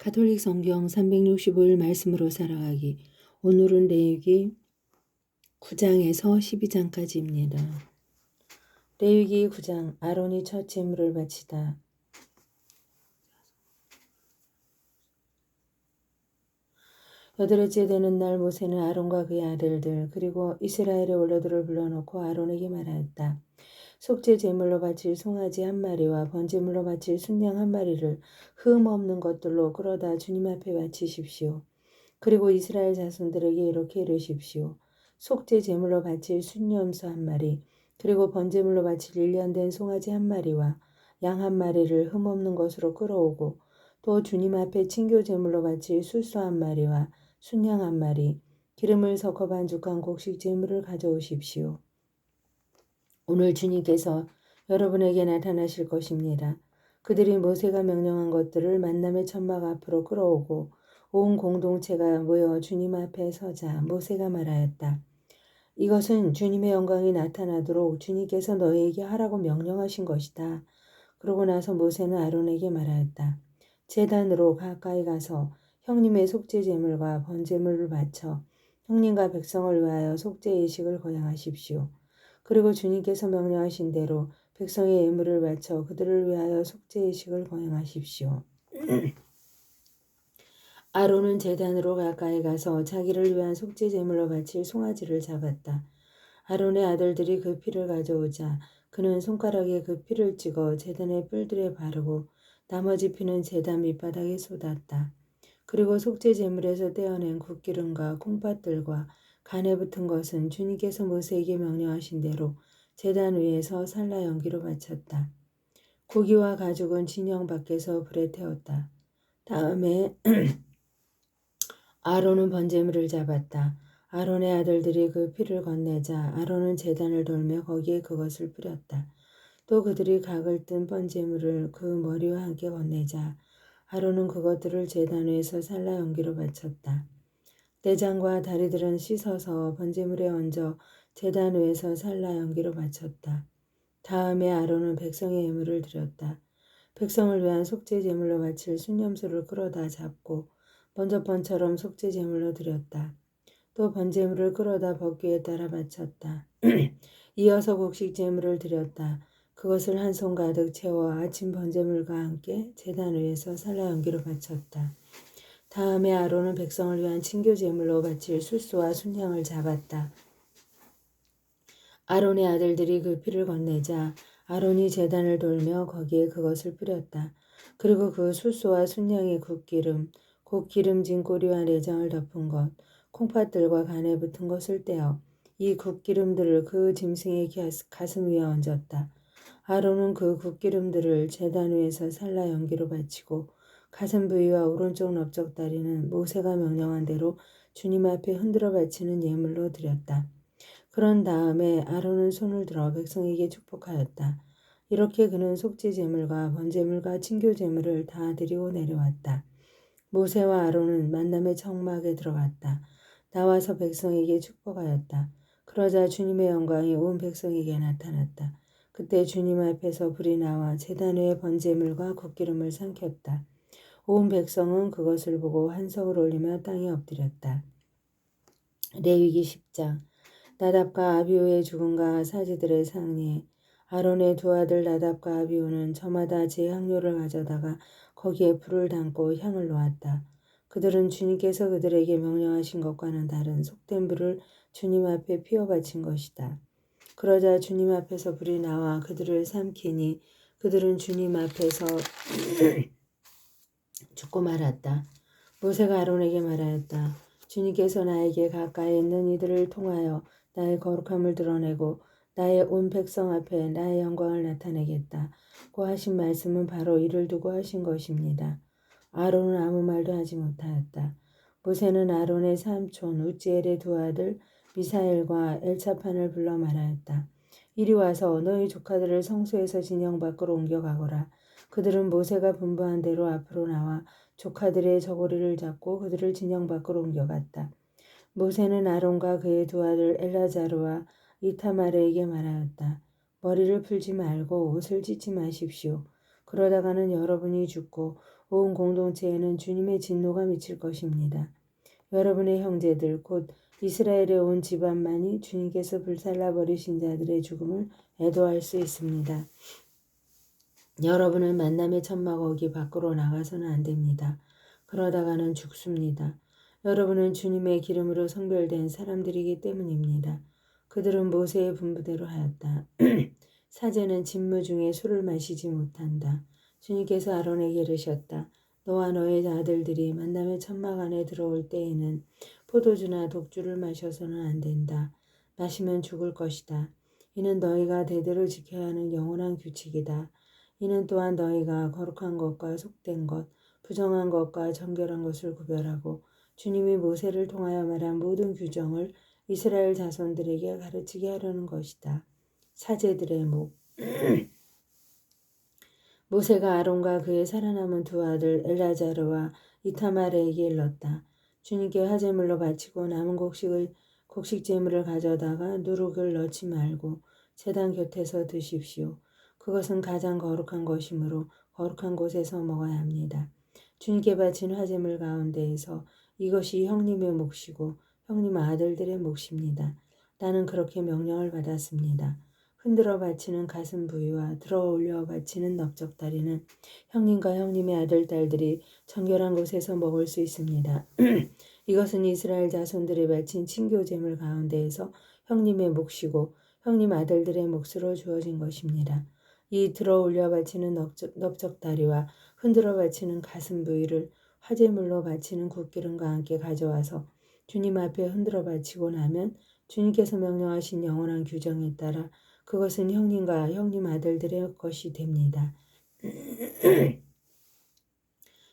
가톨릭 성경 365일 말씀으로 살아가기. 오늘은 레위기 9장에서 12장까지입니다. 레위기 9장 아론이 첫 제물을 바치다. 여덟째 되는 날 모세는 아론과 그의 아들들 그리고 이스라엘의 원로들을 불러놓고 아론에게 말하였다. 속죄 제물로 바칠 송아지 한 마리와 번제물로 바칠 순양 한 마리를 흠 없는 것들로 끌어다 주님 앞에 바치십시오. 그리고 이스라엘 자손들에게 이렇게 이르십시오. 속죄 제물로 바칠 순염소 한 마리, 그리고 번제물로 바칠 1년 된 송아지 한 마리와 양 한 마리를 흠없는 것으로 끌어오고, 또 주님 앞에 친교 제물로 바칠 숫소 한 마리와 순양 한 마리, 기름을 섞어 반죽한 곡식 제물을 가져오십시오. 오늘 주님께서 여러분에게 나타나실 것입니다. 그들이 모세가 명령한 것들을 만남의 천막 앞으로 끌어오고 온 공동체가 모여 주님 앞에 서자 모세가 말하였다. 이것은 주님의 영광이 나타나도록 주님께서 너희에게 하라고 명령하신 것이다. 그러고 나서 모세는 아론에게 말하였다. 제단으로 가까이 가서 형님의 속죄 제물과 번제물을 바쳐 형님과 백성을 위하여 속죄 예식을 거행하십시오. 그리고 주님께서 명령하신 대로 백성의 예물을 바쳐 그들을 위하여 속죄 예식을 거행하십시오. 아론은 제단으로 가까이 가서 자기를 위한 속죄 제물로 바칠 송아지를 잡았다. 아론의 아들들이 그 피를 가져오자 그는 손가락에 그 피를 찍어 제단의 뿔들에 바르고 나머지 피는 제단 밑바닥에 쏟았다. 그리고 속죄 제물에서 떼어낸 굿기름과 콩팥들과 간에 붙은 것은 주님께서 모세에게 명령하신 대로 제단 위에서 산라 연기로 바쳤다. 고기와 가죽은 진영 밖에서 불에 태웠다. 다음에 아론은 번제물을 잡았다. 아론의 아들들이 그 피를 건네자 아론은 제단을 돌며 거기에 그것을 뿌렸다. 또 그들이 각을 뜬 번제물을 그 머리와 함께 건네자 아론은 그것들을 제단 위에서 산라 연기로 바쳤다. 내장과 다리들은 씻어서 번제물에 얹어 제단 위에서 산라 연기로 바쳤다. 다음에 아론은 백성의 예물을 드렸다. 백성을 위한 속죄 제물로 바칠 순염소를 끌어다 잡고 먼저 번처럼 속죄 제물로 드렸다. 또 번제물을 끌어다 법궤에 따라 바쳤다. 이어서 곡식 제물을 드렸다. 그것을 한 손 가득 채워 아침 번제물과 함께 제단 위에서 산라 연기로 바쳤다. 다음에 아론은 백성을 위한 친교 제물로 바칠 숫소와 순양을 잡았다. 아론의 아들들이 그 피를 건네자 아론이 제단을 돌며 거기에 그것을 뿌렸다. 그리고 그 숫소와 순양의 굿기름, 곧 기름진 꼬리와 내장을 덮은 것, 콩팥들과 간에 붙은 것을 떼어 이 굿기름들을 그 짐승의 가슴 위에 얹었다. 아론은 그 굿기름들을 제단 위에서 산라 연기로 바치고 가슴 부위와 오른쪽 넓적다리는 모세가 명령한 대로 주님 앞에 흔들어 바치는 예물로 드렸다. 그런 다음에 아론은 손을 들어 백성에게 축복하였다. 이렇게 그는 속죄 제물과 번제물과 친교 제물을 다 드리고 내려왔다. 모세와 아론은 만남의 청막에 들어갔다. 나와서 백성에게 축복하였다. 그러자 주님의 영광이 온 백성에게 나타났다. 그때 주님 앞에서 불이 나와 제단 위에 번제물과 굿기름을 삼켰다. 온 백성은 그것을 보고 한성을 올리며 땅에 엎드렸다. 레위기 10장 나답과 아비후의 죽음과 사지들의 상리. 아론의 두 아들 나답과 아비후는 저마다 제 향료를 가져다가 거기에 불을 담고 향을 놓았다. 그들은 주님께서 그들에게 명령하신 것과는 다른 속된 불을 주님 앞에 피워 바친 것이다. 그러자 주님 앞에서 불이 나와 그들을 삼키니 그들은 주님 앞에서 죽고 말았다. 모세가 아론에게 말하였다. 주님께서 나에게 가까이 있는 이들을 통하여 나의 거룩함을 드러내고 나의 온 백성 앞에 나의 영광을 나타내겠다. 고 하신 말씀은 바로 이를 두고 하신 것입니다. 아론은 아무 말도 하지 못하였다. 모세는 아론의 삼촌 우지엘의 두 아들 미사엘과 엘차판을 불러 말하였다. 이리 와서 너희 조카들을 성소에서 진영 밖으로 옮겨가거라. 그들은 모세가 분부한 대로 앞으로 나와 조카들의 저고리를 잡고 그들을 진영 밖으로 옮겨갔다. 모세는 아론과 그의 두 아들 엘라자르와 이타마르에게 말하였다. 머리를 풀지 말고 옷을 찢지 마십시오. 그러다가는 여러분이 죽고 온 공동체에는 주님의 진노가 미칠 것입니다. 여러분의 형제들 곧 이스라엘의 온 집안만이 주님께서 불살라 버리신 자들의 죽음을 애도할 수 있습니다. 여러분은 만남의 천막 어기 밖으로 나가서는 안 됩니다. 그러다가는 죽습니다. 여러분은 주님의 기름으로 성별된 사람들이기 때문입니다. 그들은 모세의 분부대로 하였다. 사제는 직무 중에 술을 마시지 못한다. 주님께서 아론에게 이르셨다. 너와 너의 아들들이 만남의 천막 안에 들어올 때에는 포도주나 독주를 마셔서는 안 된다. 마시면 죽을 것이다. 이는 너희가 대대로 지켜야 하는 영원한 규칙이다. 이는 또한 너희가 거룩한 것과 속된 것, 부정한 것과 정결한 것을 구별하고 주님이 모세를 통하여 말한 모든 규정을 이스라엘 자손들에게 가르치게 하려는 것이다. 사제들의 목 모세가 아론과 그의 살아남은 두 아들 엘라자르와 이타마르에게 일렀다. 주님께 화제물로 바치고 남은 곡식 제물을 가져다가 누룩을 넣지 말고 제단 곁에서 드십시오. 그것은 가장 거룩한 것이므로 거룩한 곳에서 먹어야 합니다. 주님께 바친 화제물 가운데에서 이것이 형님의 몫이고 형님 아들들의 몫입니다. 나는 그렇게 명령을 받았습니다. 흔들어 바치는 가슴 부위와 들어 올려 바치는 넓적다리는 형님과 형님의 아들, 딸들이 정결한 곳에서 먹을 수 있습니다. 이것은 이스라엘 자손들이 바친 친교제물 가운데에서 형님의 몫이고 형님 아들들의 몫으로 주어진 것입니다. 이 들어 올려 바치는 넓적다리와 흔들어 바치는 가슴 부위를 화제물로 바치는 굿기름과 함께 가져와서 주님 앞에 흔들어 바치고 나면 주님께서 명령하신 영원한 규정에 따라 그것은 형님과 형님 아들들의 것이 됩니다.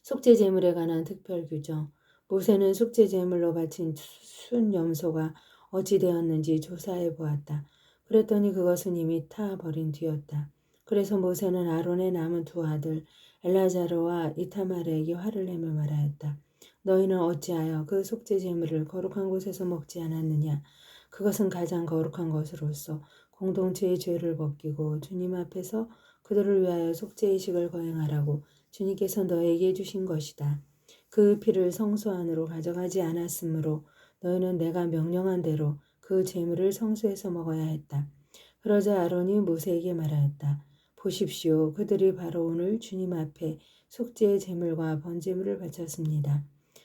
속죄제물에 관한 특별 규정. 모세는 속죄제물로 바친 순 염소가 어찌 되었는지 조사해 보았다. 그랬더니 그것은 이미 타 버린 뒤였다. 그래서 모세는 아론의 남은 두 아들 엘라자르와 이타마르에게 화를 내며 말하였다. 너희는 어찌하여 그 속죄제물을 거룩한 곳에서 먹지 않았느냐? 그것은 가장 거룩한 것으로서 공동체의 죄를 벗기고 주님 앞에서 그들을 위하여 속죄의식을 거행하라고 주님께서 너에게 주신 것이다. 그 피를 성소 안으로 가져가지 않았으므로 너희는 내가 명령한 대로 그 제물을 성소에서 먹어야 했다. 그러자 아론이 모세에게 말하였다. 보십시오. 그들이 바로 오늘 주님 앞에 속죄의 제물과 번제물을 바쳤습니다.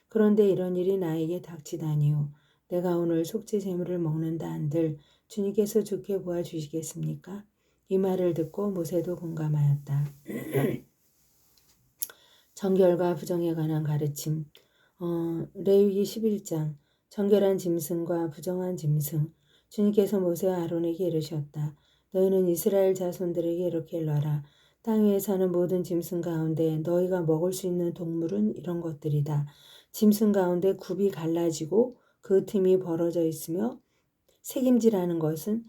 그런데 이런 일이 나에게 닥치다니요. 내가 오늘 속죄 제물을 먹는다 한들 주님께서 좋게 보아 주시겠습니까? 이 말을 듣고 모세도 공감하였다. 정결과 부정에 관한 가르침. 레위기 11장 정결한 짐승과 부정한 짐승. 주님께서 모세와 아론에게 이르셨다. 너희는 이스라엘 자손들에게 이렇게 일러라. 땅 위에 사는 모든 짐승 가운데 너희가 먹을 수 있는 동물은 이런 것들이다. 짐승 가운데 굽이 갈라지고 그 틈이 벌어져 있으며 색임질하는 것은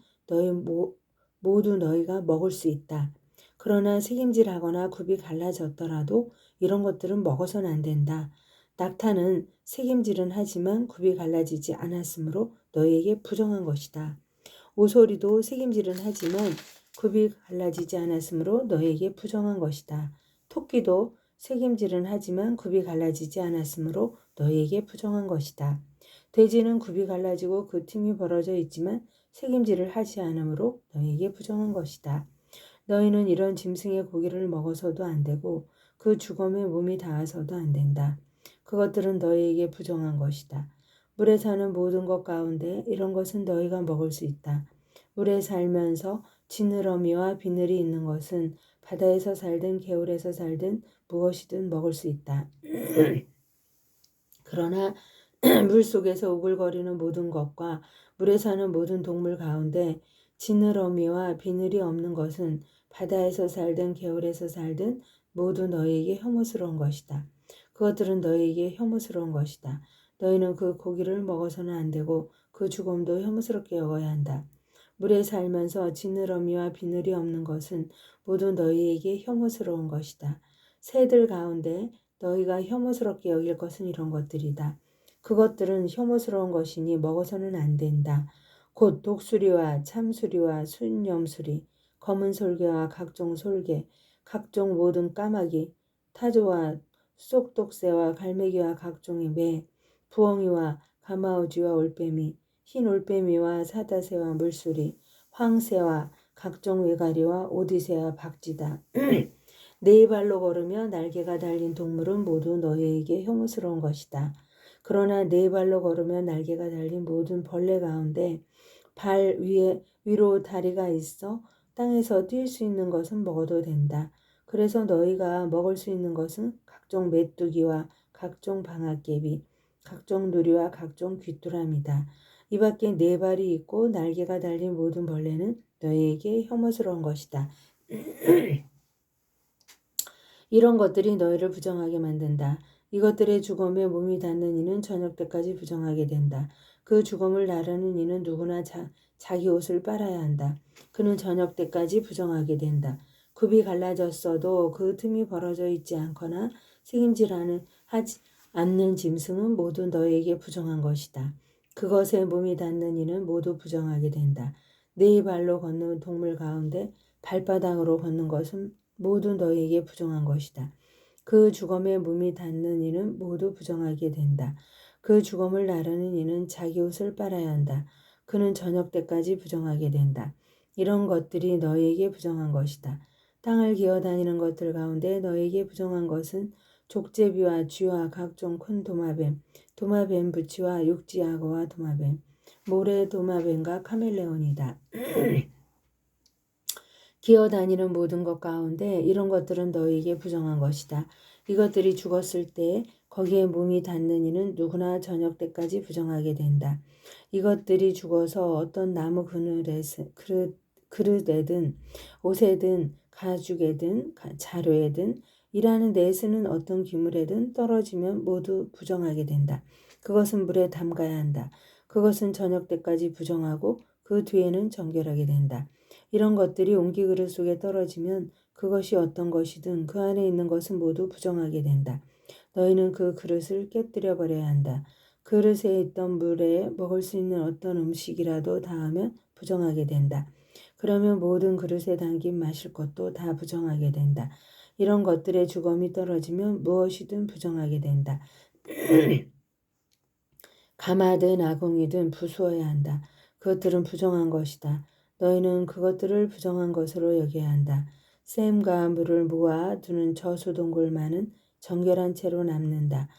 모두 너희가 먹을 수 있다. 그러나 색임질하거나 굽이 갈라졌더라도 이런 것들은 먹어서는 안 된다. 낙타는 색임질은 하지만 굽이 갈라지지 않았으므로 너희에게 부정한 것이다. 오소리도 색임질은 하지만 굽이 갈라지지 않았으므로 너희에게 부정한 것이다. 토끼도 색임질은 하지만 굽이 갈라지지 않았으므로 너희에게 부정한 것이다. 돼지는 굽이 갈라지고 그 틈이 벌어져 있지만 색임질을 하지 않으므로 너희에게 부정한 것이다. 너희는 이런 짐승의 고기를 먹어서도 안 되고 그 죽음에 몸이 닿아서도 안 된다. 그것들은 너희에게 부정한 것이다. 물에 사는 모든 것 가운데 이런 것은 너희가 먹을 수 있다. 물에 살면서 지느러미와 비늘이 있는 것은 바다에서 살든 개울에서 살든 무엇이든 먹을 수 있다. 그러나 물 속에서 우글거리는 모든 것과 물에 사는 모든 동물 가운데 지느러미와 비늘이 없는 것은 바다에서 살든 개울에서 살든 모두 너희에게 혐오스러운 것이다. 그것들은 너희에게 혐오스러운 것이다. 너희는 그 고기를 먹어서는 안 되고 그 죽음도 혐오스럽게 여겨야 한다. 물에 살면서 지느러미와 비늘이 없는 것은 모두 너희에게 혐오스러운 것이다. 새들 가운데 너희가 혐오스럽게 여길 것은 이런 것들이다. 그것들은 혐오스러운 것이니 먹어서는 안 된다. 곧 독수리와 참수리와 순염수리, 검은 솔개와 각종 솔개, 각종 모든 까마귀, 타조와 쏙독새와 갈매기와 각종의 매, 부엉이와 가마우지와 올빼미, 흰 올빼미와 사다새와 물소리, 황새와 각종 외가리와 오디새와 박쥐다. 네 발로 걸으며 날개가 달린 동물은 모두 너희에게 혐오스러운 것이다. 그러나 네 발로 걸으며 날개가 달린 모든 벌레 가운데 발 위로 다리가 있어 땅에서 뛸 수 있는 것은 먹어도 된다. 그래서 너희가 먹을 수 있는 것은 각종 메뚜기와 각종 방앗개비, 각종 누리와 각종 귀뚜라미다. 이 밖에 네 발이 있고 날개가 달린 모든 벌레는 너희에게 혐오스러운 것이다. 이런 것들이 너희를 부정하게 만든다. 이것들의 죽음에 몸이 닿는 이는 저녁 때까지 부정하게 된다. 그 죽음을 나르는 이는 누구나 자기 옷을 빨아야 한다. 그는 저녁 때까지 부정하게 된다. 굽이 갈라졌어도 그 틈이 벌어져 있지 않거나 하지 않는 짐승은 모두 너희에게 부정한 것이다. 그것에 몸이 닿는 이는 모두 부정하게 된다. 네 발로 걷는 동물 가운데 발바닥으로 걷는 것은 모두 너희에게 부정한 것이다. 그 죽음에 몸이 닿는 이는 모두 부정하게 된다. 그 죽음을 나르는 이는 자기 옷을 빨아야 한다. 그는 저녁 때까지 부정하게 된다. 이런 것들이 너희에게 부정한 것이다. 땅을 기어다니는 것들 가운데 너희에게 부정한 것은 족제비와 쥐와 각종 큰 도마뱀, 도마뱀 부치와 육지악어와 도마뱀, 모래 도마뱀과 카멜레온이다. 기어다니는 모든 것 가운데 이런 것들은 너희에게 부정한 것이다. 이것들이 죽었을 때 거기에 몸이 닿는 이는 누구나 저녁 때까지 부정하게 된다. 이것들이 죽어서 어떤 나무 그릇에든 옷에든 가죽에든 자루에든 일하는 데 쓰는 어떤 기물에든 떨어지면 모두 부정하게 된다. 그것은 물에 담가야 한다. 그것은 저녁 때까지 부정하고 그 뒤에는 정결하게 된다. 이런 것들이 옹기 그릇 속에 떨어지면 그것이 어떤 것이든 그 안에 있는 것은 모두 부정하게 된다. 너희는 그 그릇을 깨뜨려 버려야 한다. 그릇에 있던 물에 먹을 수 있는 어떤 음식이라도 닿으면 부정하게 된다. 그러면 모든 그릇에 담긴 마실 것도 다 부정하게 된다. 이런 것들의 죽음이 떨어지면 무엇이든 부정하게 된다. 가마든 아궁이든 부수어야 한다. 그것들은 부정한 것이다. 너희는 그것들을 부정한 것으로 여겨야 한다. 샘과 물을 모아 두는 저수동굴만은 정결한 채로 남는다.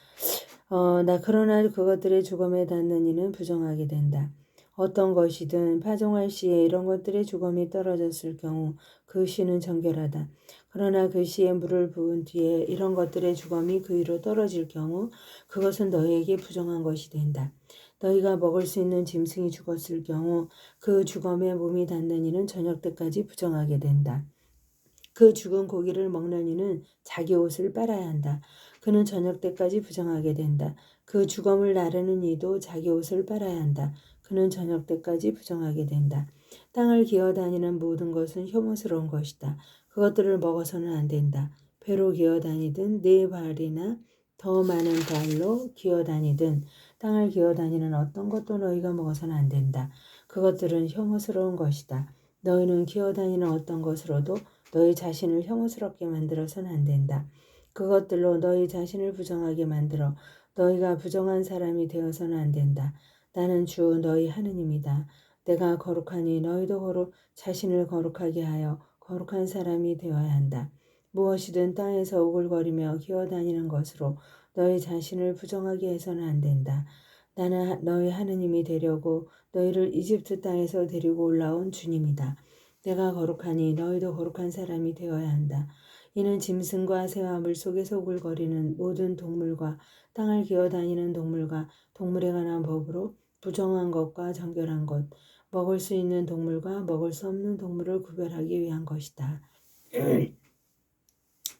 그러나 그것들의 죽음에 닿는 이는 부정하게 된다. 어떤 것이든 파종할 시에 이런 것들의 죽음이 떨어졌을 경우 그 시는 정결하다. 그러나 그 시에 물을 부은 뒤에 이런 것들의 죽음이 그 위로 떨어질 경우 그것은 너희에게 부정한 것이 된다. 너희가 먹을 수 있는 짐승이 죽었을 경우 그 죽음에 몸이 닿는 이는 저녁 때까지 부정하게 된다. 그 죽은 고기를 먹는 이는 자기 옷을 빨아야 한다. 그는 저녁 때까지 부정하게 된다. 그 죽음을 나르는 이도 자기 옷을 빨아야 한다. 그는 저녁 때까지 부정하게 된다. 땅을 기어다니는 모든 것은 혐오스러운 것이다. 그것들을 먹어서는 안 된다. 배로 기어다니든 네 발이나 더 많은 발로 기어다니든 땅을 기어다니는 어떤 것도 너희가 먹어서는 안 된다. 그것들은 혐오스러운 것이다. 너희는 기어다니는 어떤 것으로도 너희 자신을 혐오스럽게 만들어서는 안 된다. 그것들로 너희 자신을 부정하게 만들어 너희가 부정한 사람이 되어서는 안 된다. 나는 주 너희 하느님이다. 내가 거룩하니 너희도 자신을 거룩하게 하여 거룩한 사람이 되어야 한다. 무엇이든 땅에서 오글거리며 기어다니는 것으로 너희 자신을 부정하게 해서는 안 된다. 나는 너희 하느님이 되려고 너희를 이집트 땅에서 데리고 올라온 주님이다. 내가 거룩하니 너희도 거룩한 사람이 되어야 한다. 이는 짐승과 새와 물속에서 오글거리는 모든 동물과 땅을 기어다니는 동물과 동물에 관한 법으로 부정한 것과 정결한 것, 먹을 수 있는 동물과 먹을 수 없는 동물을 구별하기 위한 것이다.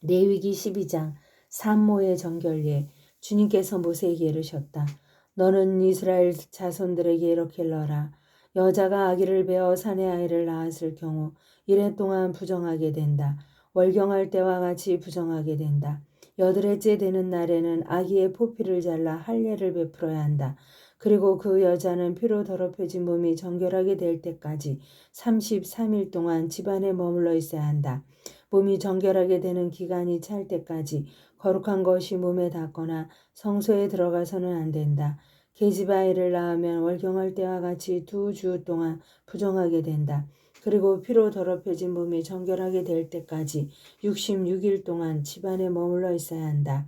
레위기 12장 산모의 정결례. 주님께서 모세에게 이르셨다. 너는 이스라엘 자손들에게 이렇게 일러라. 여자가 아기를 베어 사내 아이를 낳았을 경우 이래 동안 부정하게 된다. 월경할 때와 같이 부정하게 된다. 여드레째 되는 날에는 아기의 포피를 잘라 할례를 베풀어야 한다. 그리고 그 여자는 피로 더럽혀진 몸이 정결하게 될 때까지 33일 동안 집안에 머물러 있어야 한다. 몸이 정결하게 되는 기간이 찰 때까지 거룩한 것이 몸에 닿거나 성소에 들어가서는 안 된다. 계집아이를 낳으면 월경할 때와 같이 2주 동안 부정하게 된다. 그리고 피로 더럽혀진 몸이 정결하게 될 때까지 66일 동안 집안에 머물러 있어야 한다.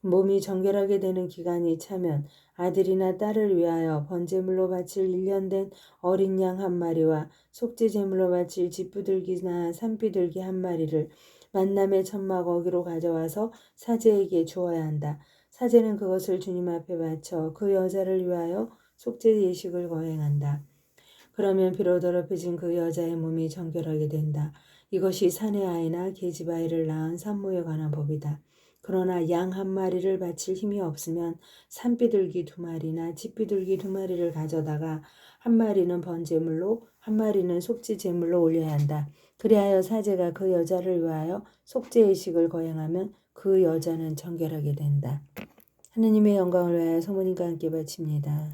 몸이 정결하게 되는 기간이 차면 아들이나 딸을 위하여 번제물로 바칠 1년 된 어린 양 한 마리와 속죄제물로 바칠 쥐부들기나 산비둘기 한 마리를 만남의 천막 어기로 가져와서 사제에게 주어야 한다. 사제는 그것을 주님 앞에 바쳐 그 여자를 위하여 속죄 예식을 거행한다. 그러면 피로 더럽혀진 그 여자의 몸이 정결하게 된다. 이것이 사내 아이나 계집 아이를 낳은 산모에 관한 법이다. 그러나 양 한 마리를 바칠 힘이 없으면 산비둘기 2마리나 쥐비둘기 2마리를 가져다가 한 마리는 번제물로 한 마리는 속죄제물로 올려야 한다. 그리하여 사제가 그 여자를 위하여 속죄의식을 거행하면 그 여자는 정결하게 된다. 하느님의 영광을 위하여 성모님과 함께 바칩니다.